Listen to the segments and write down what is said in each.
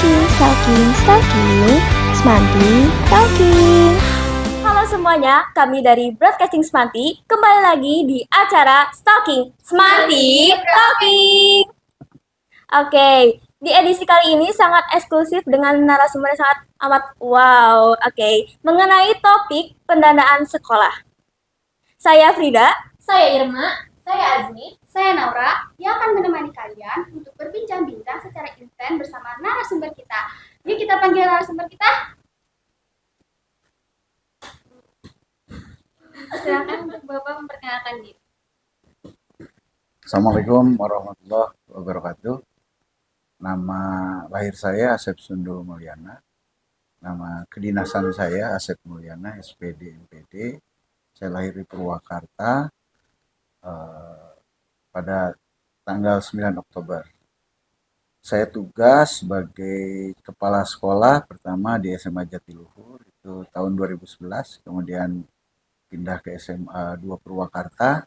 Stalking, Semanti Talking. Halo semuanya, kami dari Broadcasting Semanti kembali lagi di acara Stalking Semanti Talking. Oke, di edisi kali ini sangat eksklusif dengan narasumber yang sangat amat wow. Oke, mengenai topik pendanaan sekolah. Saya Frida, Saya Irma, saya Azmi, saya Naura yang akan menemani kalian untuk berbincang-bincang secara intens bersama narasumber kita. Yuk kita panggil narasumber kita. Silakan untuk Bapak memperkenalkan diri. Assalamualaikum warahmatullahi wabarakatuh. Nama lahir saya Asep Sundul Mulyana. Nama kedinasan saya Asep Mulyana, SPD MPD. Saya lahir di Purwakarta pada tanggal 9 Oktober. Saya tugas sebagai kepala sekolah pertama di SMA Jatiluhur itu tahun 2011, kemudian pindah ke SMA 2 Purwakarta,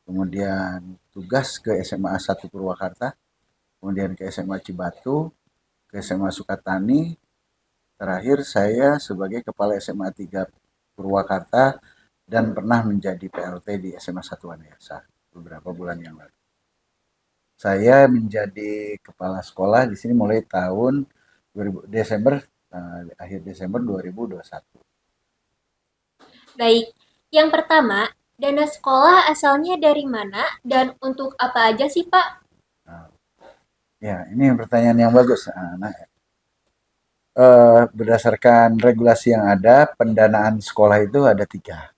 kemudian tugas ke SMA 1 Purwakarta, kemudian ke SMA Cibatu, ke SMA Sukatani, terakhir saya sebagai kepala SMA 3 Purwakarta dan pernah menjadi PLT di SMA 1 Wanayasa beberapa bulan yang lalu. Saya menjadi kepala sekolah di sini mulai tahun 2000 Desember akhir Desember 2021. Baik, yang pertama, dana sekolah asalnya dari mana dan untuk apa aja sih Pak? Ya, ini pertanyaan yang bagus. Berdasarkan regulasi yang ada, pendanaan sekolah itu ada 3.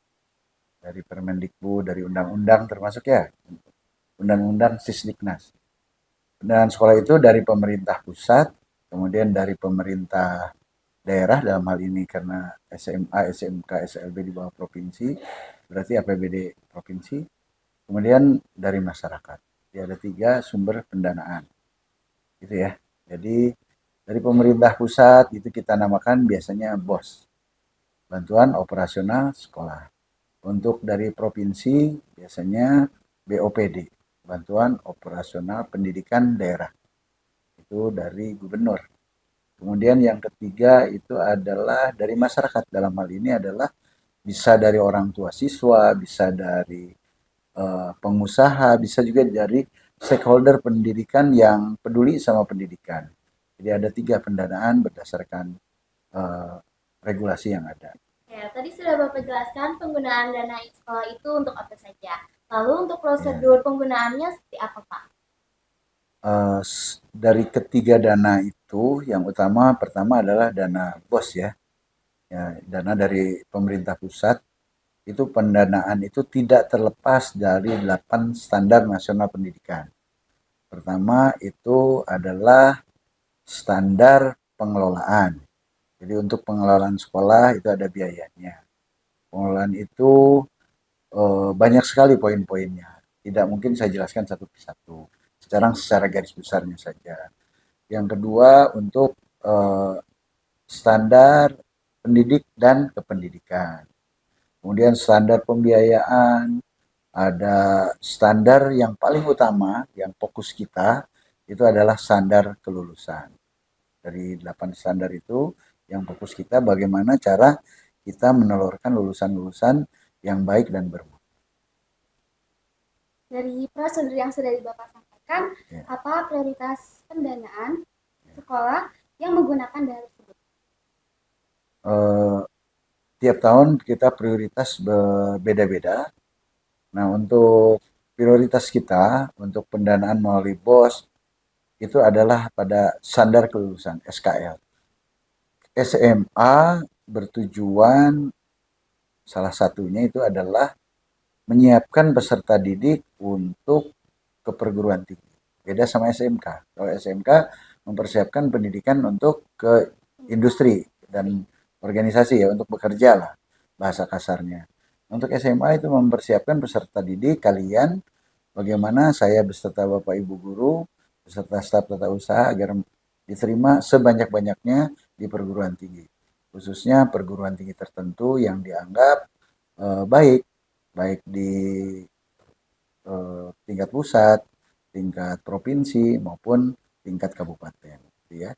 Dari Permendikbud, dari undang-undang termasuk ya, undang-undang Sisdiknas. Pendanaan sekolah itu dari pemerintah pusat, kemudian dari pemerintah daerah, dalam hal ini karena SMA, SMK, SLB di bawah provinsi, berarti APBD provinsi, kemudian dari masyarakat. Jadi ada 3 sumber pendanaan. Gitu ya. Jadi dari pemerintah pusat itu kita namakan biasanya BOS, Bantuan Operasional Sekolah. Untuk dari provinsi biasanya BOPD, Bantuan Operasional Pendidikan Daerah. Itu dari gubernur. Kemudian yang ketiga itu adalah dari masyarakat. Dalam hal ini adalah bisa dari orang tua siswa, bisa dari pengusaha, bisa juga dari stakeholder pendidikan yang peduli sama pendidikan. Jadi ada 3 pendanaan berdasarkan regulasi yang ada. Ya, tadi sudah Bapak jelaskan penggunaan dana sekolah itu untuk apa saja. Lalu untuk prosedur penggunaannya seperti apa Pak? Dari ketiga dana itu, yang utama pertama adalah dana BOS ya, dana dari pemerintah pusat. Itu pendanaan itu tidak terlepas dari 8 standar nasional pendidikan. Pertama itu adalah standar pengelolaan. Jadi untuk pengelolaan sekolah itu ada biayanya. Pengelolaan itu banyak sekali poin-poinnya. Tidak mungkin saya jelaskan satu persatu. Secara garis besarnya saja. Yang kedua untuk standar pendidik dan kependidikan. Kemudian standar pembiayaan, ada standar yang paling utama, yang fokus kita, itu adalah standar kelulusan. Dari 8 standar itu, yang fokus kita bagaimana cara kita menelurkan lulusan-lulusan yang baik dan bermutu. Dari prosedur yang sudah Bapak sampaikan, apa prioritas pendanaan sekolah yang menggunakan dana tersebut? Tiap tahun kita prioritas berbeda-beda. Nah, untuk prioritas kita untuk pendanaan melalui BOS itu adalah pada standar kelulusan SKL. SMA bertujuan salah satunya itu adalah menyiapkan peserta didik untuk ke perguruan tinggi. Beda sama SMK. Kalau SMK mempersiapkan pendidikan untuk ke industri dan organisasi ya, untuk bekerja lah bahasa kasarnya. Untuk SMA itu mempersiapkan peserta didik kalian, bagaimana saya beserta Bapak Ibu guru, beserta staf tata usaha agar diterima sebanyak-banyaknya di perguruan tinggi. Khususnya perguruan tinggi tertentu yang dianggap baik di tingkat pusat, tingkat provinsi maupun tingkat kabupaten, gitu ya.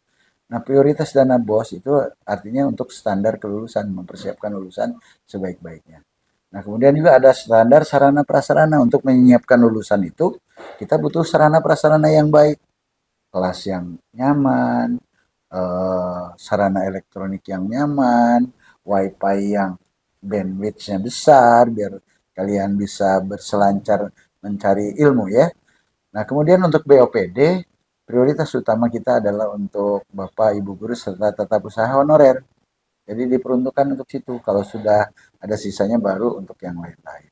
Nah, prioritas dana BOS itu artinya untuk standar kelulusan, mempersiapkan lulusan sebaik-baiknya. Nah, kemudian juga ada standar sarana prasarana untuk menyiapkan lulusan itu, kita butuh sarana prasarana yang baik, kelas yang nyaman, sarana elektronik yang nyaman, wifi yang bandwidth-nya besar, biar kalian bisa berselancar mencari ilmu ya. Nah, kemudian untuk BOPD, prioritas utama kita adalah untuk Bapak, Ibu Guru, serta tetap usaha honorer. Jadi diperuntukkan untuk situ. Kalau sudah ada sisanya baru untuk yang lain-lain.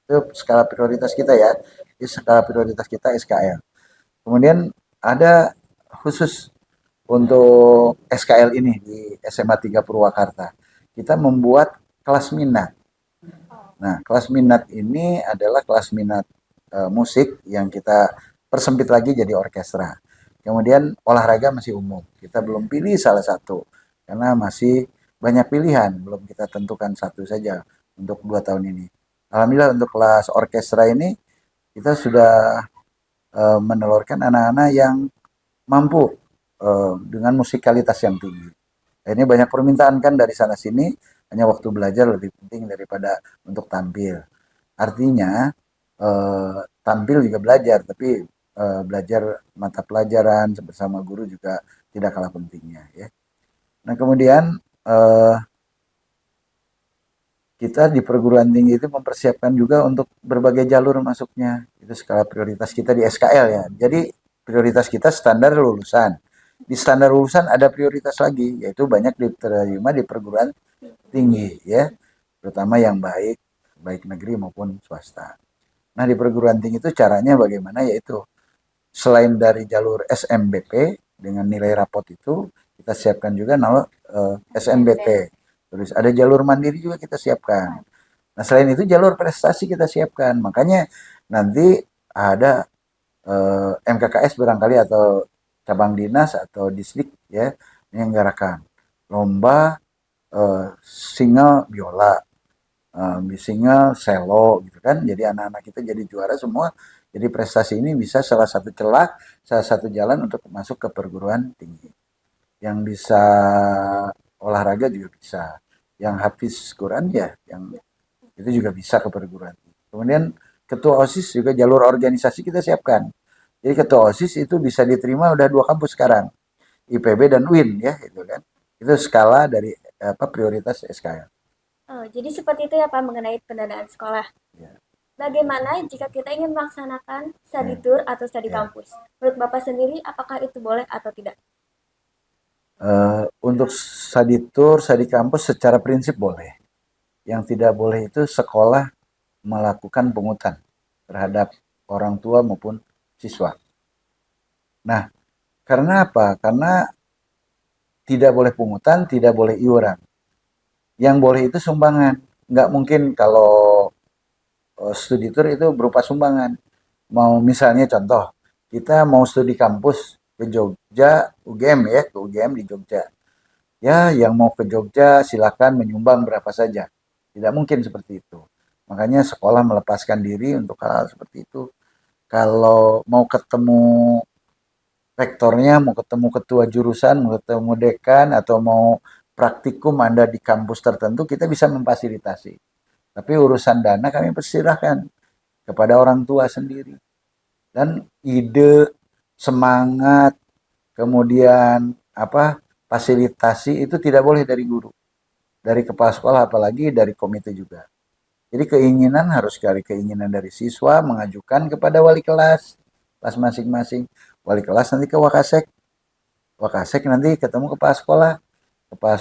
Itu skala prioritas kita ya. Itu skala prioritas kita SKL. Kemudian ada khusus untuk SKL ini di SMA 3 Purwakarta. Kita membuat kelas minat. Nah, kelas minat ini adalah kelas minat musik yang kita persempit lagi jadi orkestra. Kemudian olahraga masih umum. Kita belum pilih salah satu karena masih banyak pilihan, belum kita tentukan satu saja untuk 2 tahun ini. Alhamdulillah untuk kelas orkestra ini kita sudah menelurkan anak-anak yang mampu dengan musikalitas yang tinggi. Ini banyak permintaan kan dari sana sini, hanya waktu belajar lebih penting daripada untuk tampil. Artinya tampil juga belajar, tapi belajar mata pelajaran bersama guru juga tidak kalah pentingnya ya. Nah, kemudian kita di perguruan tinggi itu mempersiapkan juga untuk berbagai jalur masuknya. Itu skala prioritas kita di SKL ya. Jadi prioritas kita standar lulusan. Di standar lulusan ada prioritas lagi, yaitu banyak diterima di perguruan tinggi ya. Terutama yang baik, baik negeri maupun swasta. Nah, di perguruan tinggi itu caranya bagaimana, yaitu selain dari jalur SMBP dengan nilai rapot itu, kita siapkan juga SNBT. Terus ada jalur mandiri juga kita siapkan. Nah, selain itu jalur prestasi kita siapkan. Makanya nanti ada MKKS barangkali atau cabang dinas atau distrik ya menyelenggarakan lomba single biola, single selo gitu kan. Jadi anak-anak kita jadi juara semua. Jadi prestasi ini bisa salah satu celah, salah satu jalan untuk masuk ke perguruan tinggi. Yang bisa olahraga juga bisa. Yang hafiz Quran ya, yang itu juga bisa ke perguruan tinggi. Kemudian ketua OSIS juga jalur organisasi kita siapkan. Jadi ketua OSIS itu bisa diterima udah 2 kampus sekarang, IPB dan UIN ya, itu kan. Itu skala dari prioritas SKL. Oh, jadi seperti itu ya Pak mengenai pendanaan sekolah. Ya. Bagaimana jika kita ingin melaksanakan study tour atau study kampus? Menurut Bapak sendiri, apakah itu boleh atau tidak? Untuk study tour, study kampus secara prinsip boleh. Yang tidak boleh itu sekolah melakukan pungutan terhadap orang tua maupun siswa. Nah, karena apa? Karena tidak boleh pungutan, tidak boleh iuran. Yang boleh itu sumbangan. Nggak mungkin kalau studi tour itu berupa sumbangan. Mau misalnya contoh, kita mau studi kampus ke Jogja, UGM ya, ke UGM di Jogja. Ya, yang mau ke Jogja silakan menyumbang berapa saja. Tidak mungkin seperti itu. Makanya sekolah melepaskan diri untuk hal seperti itu. Kalau mau ketemu rektornya, mau ketemu ketua jurusan, mau ketemu dekan, atau mau praktikum Anda di kampus tertentu, kita bisa memfasilitasi. Tapi urusan dana kami persilahkan kepada orang tua sendiri. Dan ide, semangat, kemudian fasilitasi itu tidak boleh dari guru, dari kepala sekolah, apalagi dari komite juga. Jadi keinginan harus dari keinginan dari siswa mengajukan kepada wali kelas masing-masing. Wali kelas nanti ke Wakasek, Wakasek nanti ketemu kepala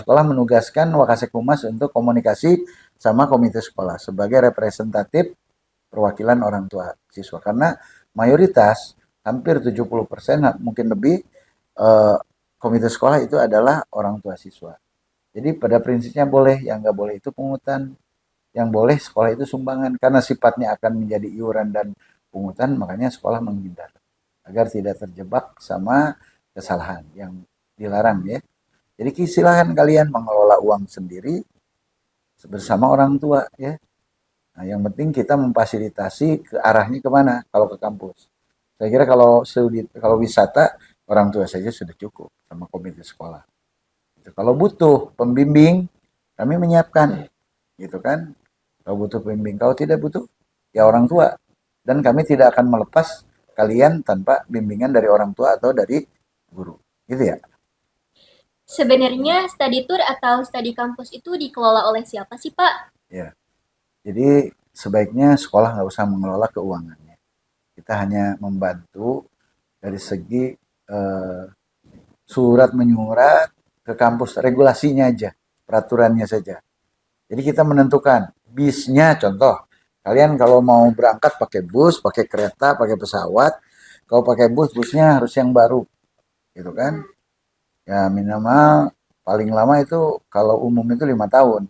sekolah menugaskan Wakasek Humas untuk komunikasi sama komite sekolah sebagai representatif perwakilan orang tua siswa. Karena mayoritas hampir 70% mungkin lebih komite sekolah itu adalah orang tua siswa. Jadi pada prinsipnya boleh, yang nggak boleh itu pungutan, yang boleh sekolah itu sumbangan. Karena sifatnya akan menjadi iuran dan pungutan, makanya sekolah menghindar agar tidak terjebak sama kesalahan yang dilarang ya. Jadi silakan kalian mengelola uang sendiri bersama orang tua ya. Nah, yang penting kita memfasilitasi ke arahnya kemana kalau ke kampus. Saya kira kalau wisata orang tua saja sudah cukup. sama komite sekolah. Gitu. Kalau butuh pembimbing, kami menyiapkan, gitu kan. Kalau butuh pembimbing, kalau tidak butuh, ya orang tua. Dan kami tidak akan melepas kalian tanpa bimbingan dari orang tua atau dari guru, gitu ya. Sebenarnya study tour atau study kampus itu dikelola oleh siapa sih, Pak? Ya, jadi sebaiknya sekolah nggak usah mengelola keuangannya. Kita hanya membantu dari segi surat menyurat ke kampus, regulasinya aja, peraturannya saja. Jadi kita menentukan bisnya, contoh, kalian kalau mau berangkat pakai bus, pakai kereta, pakai pesawat, kalau pakai bus, busnya harus yang baru, gitu kan? Ya minimal paling lama itu kalau umum itu 5 tahun.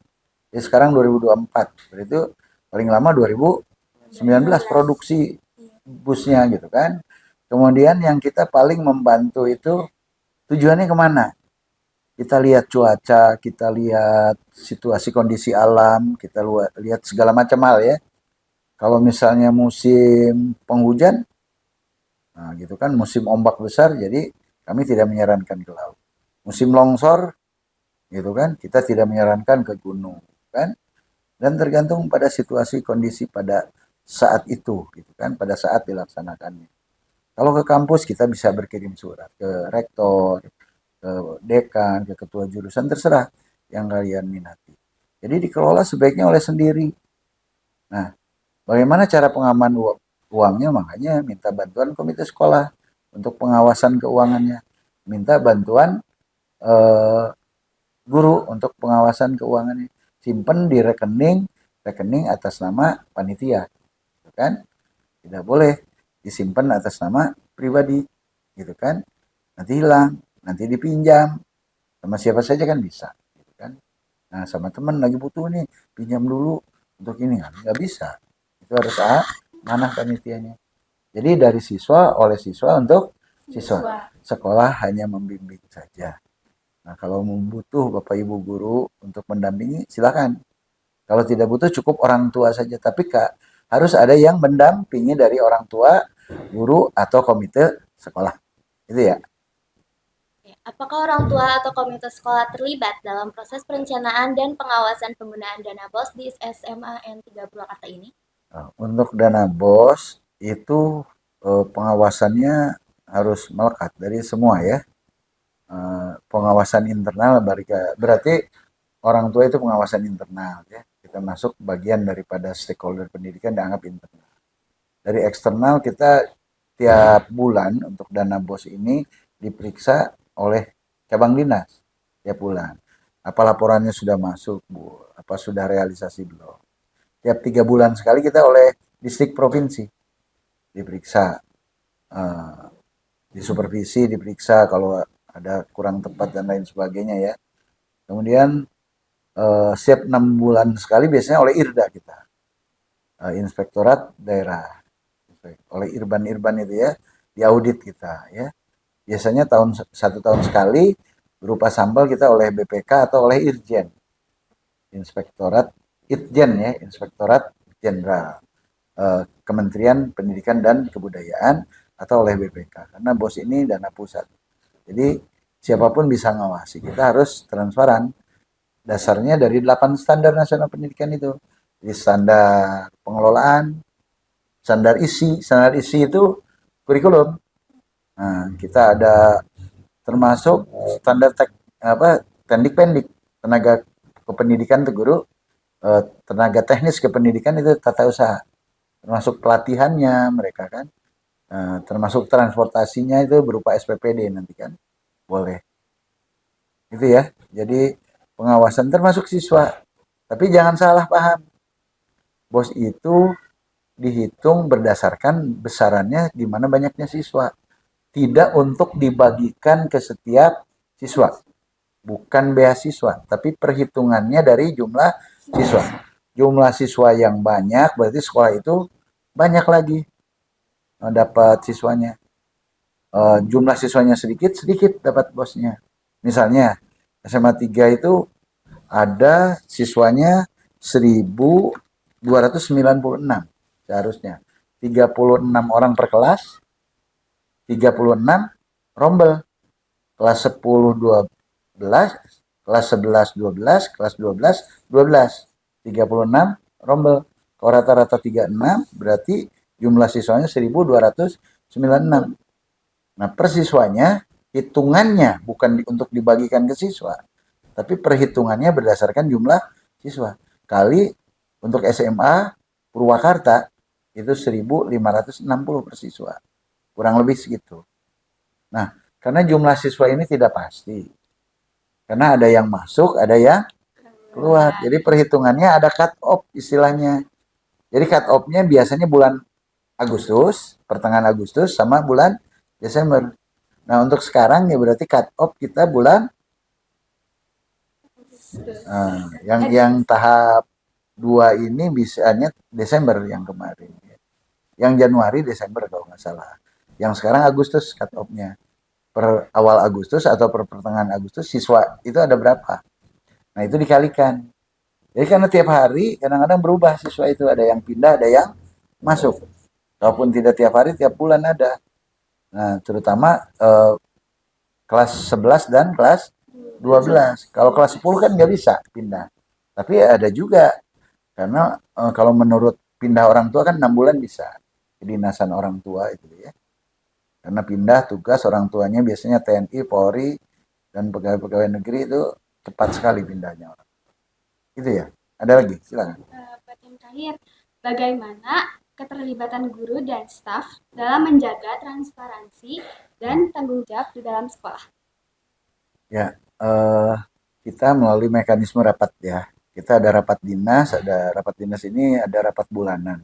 Jadi sekarang 2024, berarti paling lama 2019 produksi busnya gitu kan. Kemudian yang kita paling membantu itu tujuannya kemana? Kita lihat cuaca, kita lihat situasi kondisi alam, kita lihat segala macam hal ya. Kalau misalnya musim penghujan, nah gitu kan, musim ombak besar, jadi kami tidak menyarankan ke laut. Musim longsor, gitu kan, kita tidak menyarankan ke gunung, kan? Dan tergantung pada situasi kondisi pada saat itu, gitu kan, pada saat dilaksanakannya. Kalau ke kampus kita bisa berkirim surat ke rektor, ke dekan, ke ketua jurusan, terserah yang kalian minati. Jadi dikelola sebaiknya oleh sendiri. Nah, bagaimana cara pengaman uangnya? Makanya minta bantuan komite sekolah untuk pengawasan keuangannya. Minta bantuan guru untuk pengawasan keuangannya. Simpen di rekening atas nama panitia, gitu kan? Tidak boleh disimpan atas nama pribadi, gitu kan? Nanti hilang, nanti dipinjam sama siapa saja kan bisa, gitu kan? Nah sama teman lagi butuh nih, pinjam dulu untuk ini kan nggak bisa. Itu harus manah panitianya. Jadi dari siswa oleh siswa untuk siswa. Sekolah hanya membimbing saja. Nah, kalau butuh Bapak Ibu guru untuk mendampingi, silakan. Kalau tidak butuh cukup orang tua saja. Tapi Kak, harus ada yang mendampingi dari orang tua, guru, atau komite sekolah. Itu ya. Apakah orang tua atau komite sekolah terlibat dalam proses perencanaan dan pengawasan penggunaan dana BOS di SMA N3 Purwakarta ini? Nah, untuk dana BOS, itu pengawasannya harus melekat dari semua ya. Pengawasan internal berarti orang tua itu pengawasan internal ya. Kita masuk bagian daripada stakeholder pendidikan dianggap internal. Dari eksternal kita tiap bulan untuk dana BOS ini diperiksa oleh cabang dinas tiap bulan. Apa laporannya sudah masuk, Bu? Apa sudah realisasi belum? Tiap 3 bulan sekali kita oleh distrik provinsi diperiksa, disupervisi, diperiksa kalau ada kurang tepat dan lain sebagainya ya. Kemudian setiap 6 bulan sekali biasanya oleh IRDA kita, Inspektorat Daerah, oleh Irban itu ya, diaudit kita ya. Biasanya 1 tahun sekali berupa sampel kita oleh BPK atau oleh Irjen, Inspektorat Itjen ya, Inspektorat Jenderal Kementerian Pendidikan dan Kebudayaan atau oleh BPK. Karena BOS ini dana pusat. Jadi siapapun bisa ngawasi. Kita harus transparan. Dasarnya dari 8 standar nasional pendidikan itu. Jadi standar pengelolaan, standar isi. Standar isi itu kurikulum. Nah, kita ada termasuk standar pendik-pendik, tenaga kependidikan itu guru, tenaga teknis kependidikan itu tata usaha. Termasuk pelatihannya mereka kan. Termasuk transportasinya itu berupa SPPD nanti kan. Boleh. Itu ya. Jadi pengawasan termasuk siswa. Tapi jangan salah paham. BOS itu dihitung berdasarkan besarannya gimana banyaknya siswa. Tidak untuk dibagikan ke setiap siswa. Bukan beasiswa, tapi perhitungannya dari jumlah siswa. Jumlah siswa yang banyak berarti sekolah itu banyak lagi dapat siswanya. Jumlah siswanya sedikit dapat bosnya. Misalnya SMA 3 itu ada siswanya 1.296 seharusnya. 36 orang per kelas, 36 rombel. kelas 10 12, kelas 11 12, kelas 12 12. 36 rombel. Kalau rata-rata 36 berarti jumlah siswanya 1296. Nah, per siswanya hitungannya bukan untuk dibagikan ke siswa, tapi perhitungannya berdasarkan jumlah siswa. Kali untuk SMA Purwakarta itu 1560 per siswa. Kurang lebih segitu. Nah, karena jumlah siswa ini tidak pasti. Karena ada yang masuk, ada yang keluar. Jadi perhitungannya ada cut off istilahnya. Jadi cut off-nya biasanya bulan Agustus, pertengahan Agustus sama bulan Desember. Nah, untuk sekarang ya berarti cut off kita bulan yang tahap 2 ini bisanya Desember yang kemarin. Yang Januari Desember kalau nggak salah. Yang sekarang Agustus cut off-nya. Per awal Agustus atau per pertengahan Agustus siswa itu ada berapa? Nah, itu dikalikan. Jadi karena tiap hari kadang-kadang berubah siswa itu, ada yang pindah, ada yang masuk. Walaupun tidak tiap hari, tiap bulan ada. Nah, terutama kelas 11 dan kelas 12. Kalau kelas 10 kan nggak bisa pindah. Tapi ada juga. Karena kalau menurut pindah orang tua kan 6 bulan bisa. Kedinasan orang tua itu ya. Karena pindah tugas orang tuanya biasanya TNI, Polri, dan pegawai-pegawai negeri itu cepat sekali pindahnya orang. Itu ya. Ada lagi, silakan. Buat yang terakhir, bagaimana keterlibatan guru dan staf dalam menjaga transparansi dan tanggung jawab di dalam sekolah? Ya, kita melalui mekanisme rapat ya. Kita ada rapat dinas, ini ada rapat bulanan.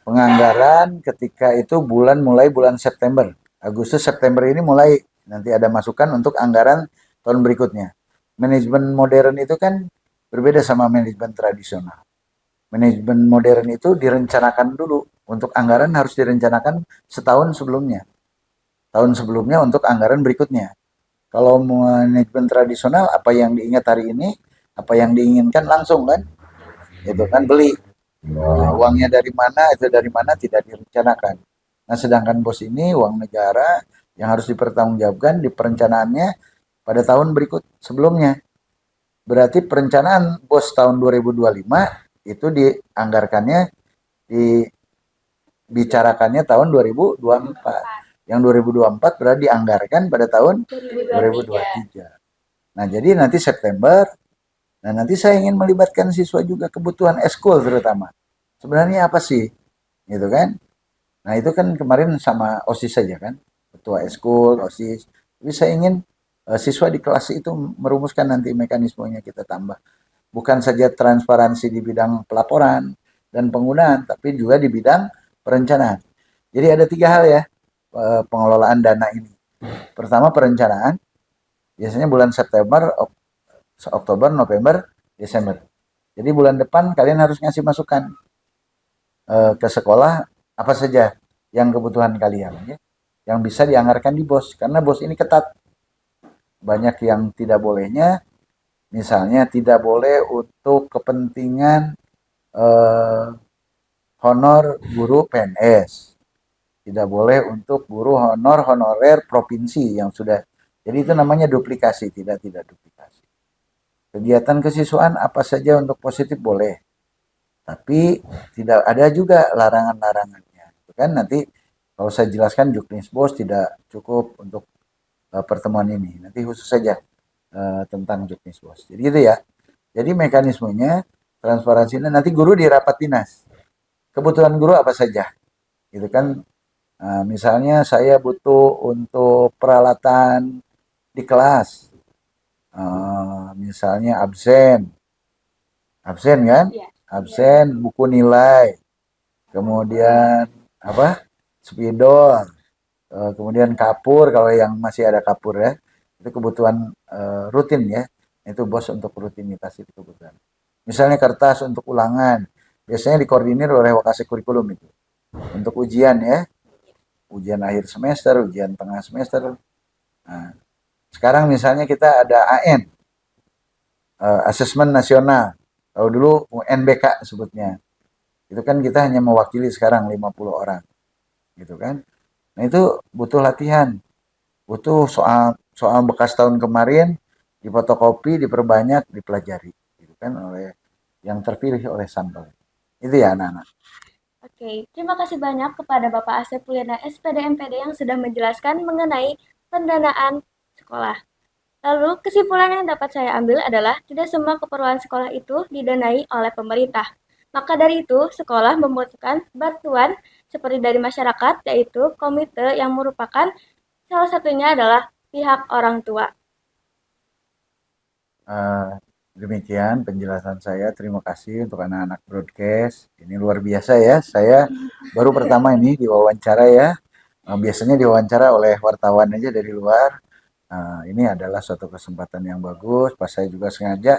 Penganggaran ketika itu mulai bulan September. Agustus September ini mulai nanti ada masukan untuk anggaran tahun berikutnya. Manajemen modern itu kan berbeda sama manajemen tradisional. Manajemen modern itu direncanakan dulu. Untuk anggaran harus direncanakan setahun sebelumnya. Tahun sebelumnya untuk anggaran berikutnya. Kalau manajemen tradisional, apa yang diingat hari ini, apa yang diinginkan langsung kan. Itu kan beli. Nah, uangnya dari mana, itu dari mana tidak direncanakan. Nah, sedangkan BOS ini uang negara yang harus dipertanggungjawabkan di perencanaannya pada tahun berikut sebelumnya. Berarti perencanaan BOS tahun 2025 itu dianggarkannya, dibicarakannya tahun 2024. Yang 2024 berarti dianggarkan pada tahun 2023. Nah, jadi nanti September. Nah, nanti saya ingin melibatkan siswa juga, kebutuhan eskul terutama. Sebenarnya apa sih? Gitu kan? Nah, itu kan kemarin sama OSIS saja kan? Ketua eskul, OSIS. Tapi saya ingin siswa di kelas itu merumuskan nanti mekanismenya kita tambah. Bukan saja transparansi di bidang pelaporan dan penggunaan, tapi juga di bidang perencanaan. Jadi ada 3 hal ya pengelolaan dana ini. Pertama perencanaan, biasanya bulan September, Oktober, November, Desember. Jadi bulan depan kalian harus ngasih masukan ke sekolah apa saja yang kebutuhan kalian ya, yang bisa dianggarkan di BOS, karena BOS ini ketat. Banyak yang tidak bolehnya, misalnya tidak boleh untuk kepentingan honor guru PNS, tidak boleh untuk guru honorer provinsi yang sudah, jadi itu namanya duplikasi, tidak duplikasi. Kegiatan kesiswaan apa saja untuk positif boleh, tapi tidak ada juga larangan-larangannya. Itu kan nanti kalau saya jelaskan Juknisbos tidak cukup untuk pertemuan ini. Nanti khusus saja tentang Juknisbos. Jadi gitu ya. Jadi mekanismenya transparansinya nanti guru di rapat dinas. Kebutuhan guru apa saja? Gitu kan. Misalnya saya butuh untuk peralatan di kelas. Misalnya absen kan, absen, buku nilai, kemudian spidol, kemudian kapur kalau yang masih ada kapur ya, itu kebutuhan rutin ya, itu BOS untuk rutinitas itu kebutuhan. Misalnya kertas untuk ulangan, biasanya dikoordinir oleh Wakase Kurikulum itu untuk ujian ya, ujian akhir semester, ujian tengah semester. Nah, sekarang misalnya kita ada AN, asesmen nasional. Kalau dulu UNBK sebutnya. Itu kan kita hanya mewakili sekarang 50 orang. Gitu kan. Nah, itu butuh latihan. Butuh soal soal bekas tahun kemarin difotokopi, diperbanyak, dipelajari, gitu kan oleh yang terpilih oleh sampel. Itu ya anak-anak. Oke, terima kasih banyak kepada Bapak Asep Pulyana SPD MPD yang sudah menjelaskan mengenai pendanaan sekolah. Lalu, kesimpulan yang dapat saya ambil adalah tidak semua keperluan sekolah itu didanai oleh pemerintah. Maka dari itu, sekolah membutuhkan bantuan seperti dari masyarakat, yaitu komite yang merupakan salah satunya adalah pihak orang tua. Demikian penjelasan saya. Terima kasih untuk anak-anak broadcast. Ini luar biasa ya. Saya baru pertama ini diwawancara ya. Biasanya diwawancara oleh wartawan aja dari luar. Ini adalah suatu kesempatan yang bagus. Pas saya juga sengaja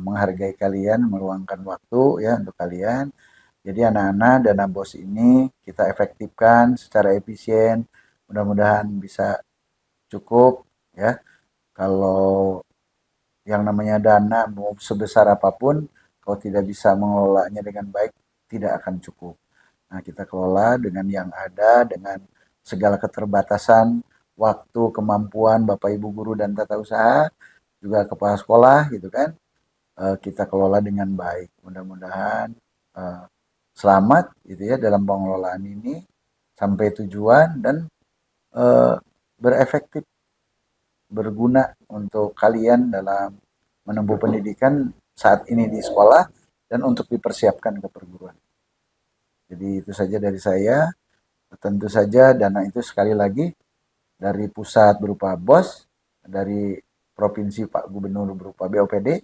menghargai kalian, meluangkan waktu ya untuk kalian. Jadi anak-anak dana BOS ini kita efektifkan secara efisien. Mudah-mudahan bisa cukup ya. Kalau yang namanya dana mau sebesar apapun, kalau tidak bisa mengelolanya dengan baik, tidak akan cukup. Nah, kita kelola dengan yang ada, dengan segala keterbatasan, waktu, kemampuan Bapak Ibu guru dan tata usaha, juga kepala sekolah gitu kan, kita kelola dengan baik. Mudah-mudahan selamat gitu ya dalam pengelolaan ini, sampai tujuan dan berefektif, berguna untuk kalian dalam menempuh pendidikan saat ini di sekolah dan untuk dipersiapkan ke perguruan. Jadi itu saja dari saya. Tentu saja dana itu sekali lagi dari pusat berupa BOS, dari provinsi Pak Gubernur berupa BOPD,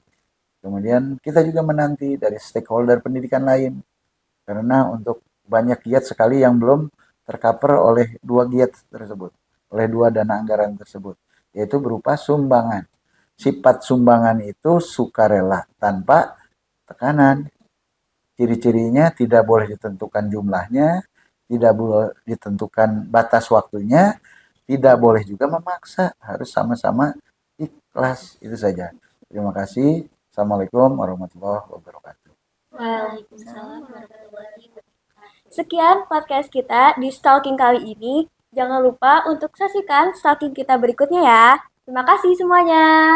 kemudian kita juga menanti dari stakeholder pendidikan lain. Karena untuk banyak giat sekali yang belum tercover oleh dua giat tersebut, oleh dua dana anggaran tersebut, yaitu berupa sumbangan. Sifat sumbangan itu sukarela tanpa tekanan. Ciri-cirinya tidak boleh ditentukan jumlahnya, tidak boleh ditentukan batas waktunya, tidak boleh juga memaksa, harus sama-sama ikhlas. Itu saja. Terima kasih. Assalamualaikum warahmatullahi wabarakatuh. Waalaikumsalam warahmatullahi wabarakatuh. Sekian podcast kita di Stalking kali ini. Jangan lupa untuk saksikan stalking kita berikutnya ya. Terima kasih semuanya.